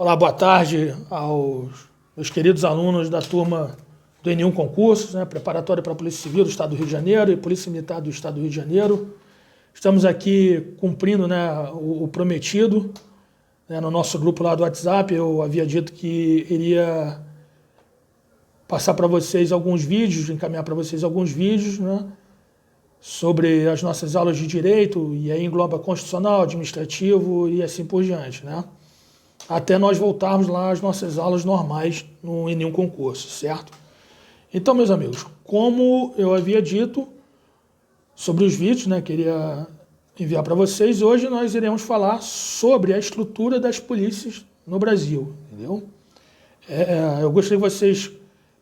Olá, boa tarde aos meus queridos alunos da turma do N1 Concursos, preparatório para a Polícia Civil do Estado do Rio de Janeiro e Polícia Militar do Estado do Rio de Janeiro. Estamos aqui cumprindo o prometido. No nosso grupo lá do WhatsApp, eu havia dito que iria passar para vocês alguns vídeos, encaminhar para vocês alguns vídeos, sobre as nossas aulas de direito, e aí engloba constitucional, administrativo e assim por diante, até nós voltarmos lá às nossas aulas normais no N1 Concurso, certo? Então, meus amigos, como eu havia dito sobre os vídeos, queria enviar para vocês, hoje nós iremos falar sobre a estrutura das polícias no Brasil, entendeu? Eu gostaria que vocês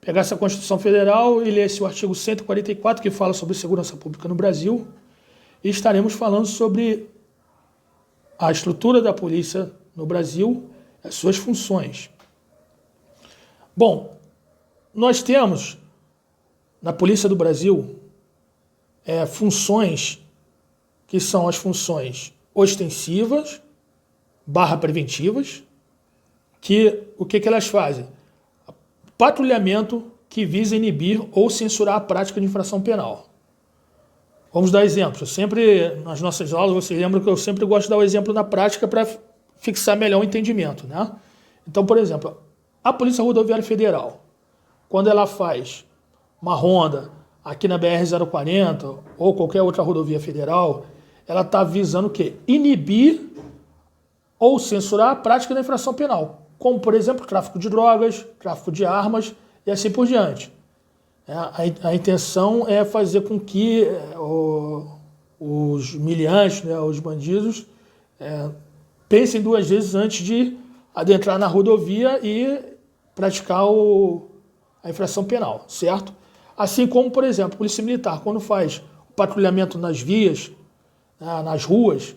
pegassem a Constituição Federal e lessem o artigo 144, que fala sobre segurança pública no Brasil, e estaremos falando sobre a estrutura da polícia no Brasil, as suas funções. Bom, nós temos na Polícia do Brasil funções que são as funções ostensivas / preventivas, que o que elas fazem? Patrulhamento que visa inibir ou censurar a prática de infração penal. Vamos dar exemplos. Sempre, nas nossas aulas, vocês lembram que eu sempre gosto de dar o exemplo na prática para fixar melhor o entendimento, Então, por exemplo, a Polícia Rodoviária Federal, quando ela faz uma ronda aqui na BR-040 ou qualquer outra rodovia federal, ela está visando o quê? Inibir ou censurar a prática da infração penal, como, por exemplo, tráfico de drogas, tráfico de armas e assim por diante. A intenção é fazer com que os miliantes, os bandidos, pensem duas vezes antes de adentrar na rodovia e praticar a infração penal, certo? Assim como, por exemplo, a Polícia Militar, quando faz o patrulhamento nas vias, nas ruas,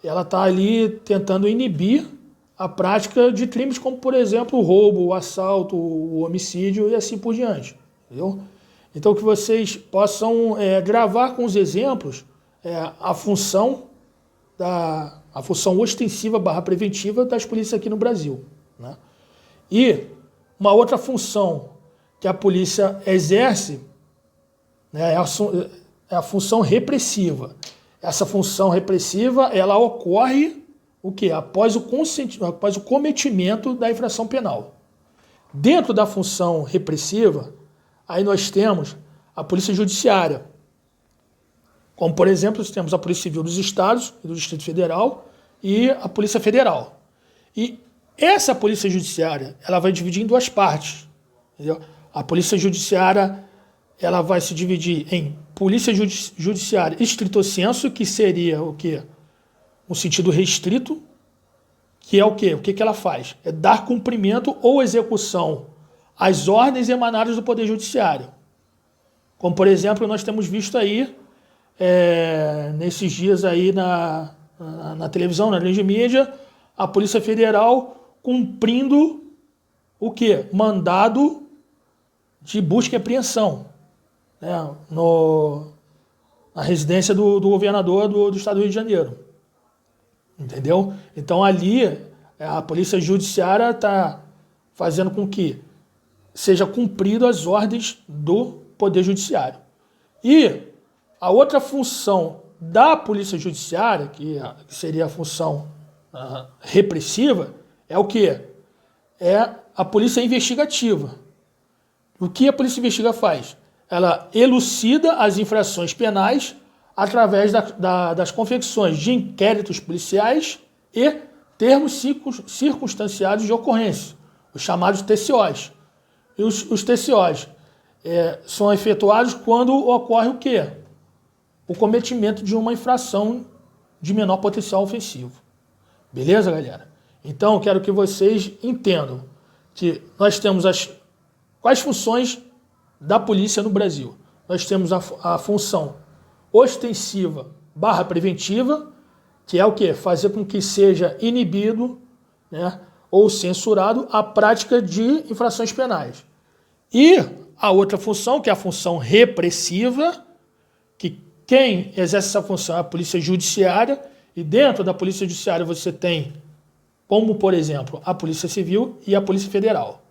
ela está ali tentando inibir a prática de crimes como, por exemplo, o roubo, o assalto, o homicídio e assim por diante, entendeu? Então, que vocês possam gravar com os exemplos a função ostensiva / preventiva das polícias aqui no Brasil, E uma outra função que a polícia exerce é a função repressiva. Essa função repressiva, ela ocorre o quê? Após o cometimento da infração penal. Dentro da função repressiva, aí nós temos a Polícia Judiciária. Como, por exemplo, nós temos a Polícia Civil dos Estados e do Distrito Federal e a Polícia Federal. E essa Polícia Judiciária, ela vai dividir em duas partes, entendeu? A Polícia Judiciária, ela vai se dividir em Polícia Judiciária estrito sensu, que seria o quê? Um sentido restrito, que é o quê? O que ela faz? É dar cumprimento ou execução às ordens emanadas do Poder Judiciário. Como, por exemplo, nós temos visto aí, nesses dias aí na televisão, na grande mídia, a Polícia Federal cumprindo o quê? Mandado de busca e apreensão, na residência do governador do Estado do Rio de Janeiro. Entendeu? Então ali a Polícia Judiciária está fazendo com que seja cumprido as ordens do Poder Judiciário. E a outra função da Polícia Judiciária, que seria a função repressiva, é o quê? É a Polícia Investigativa. O que a Polícia Investigativa faz? Ela elucida as infrações penais através das confecções de inquéritos policiais e termos circunstanciados de ocorrência, os chamados TCOs. E os TCOs são efetuados quando ocorre o quê? O cometimento de uma infração de menor potencial ofensivo. Beleza, galera? Então, quero que vocês entendam que nós temos quais funções da polícia no Brasil. Nós temos a função ostensiva / preventiva, que é o quê? Fazer com que seja inibido, ou censurado a prática de infrações penais. E a outra função, que é a função repressiva, que quem exerce essa função é a Polícia Judiciária, e dentro da Polícia Judiciária você tem como, por exemplo, a Polícia Civil e a Polícia Federal.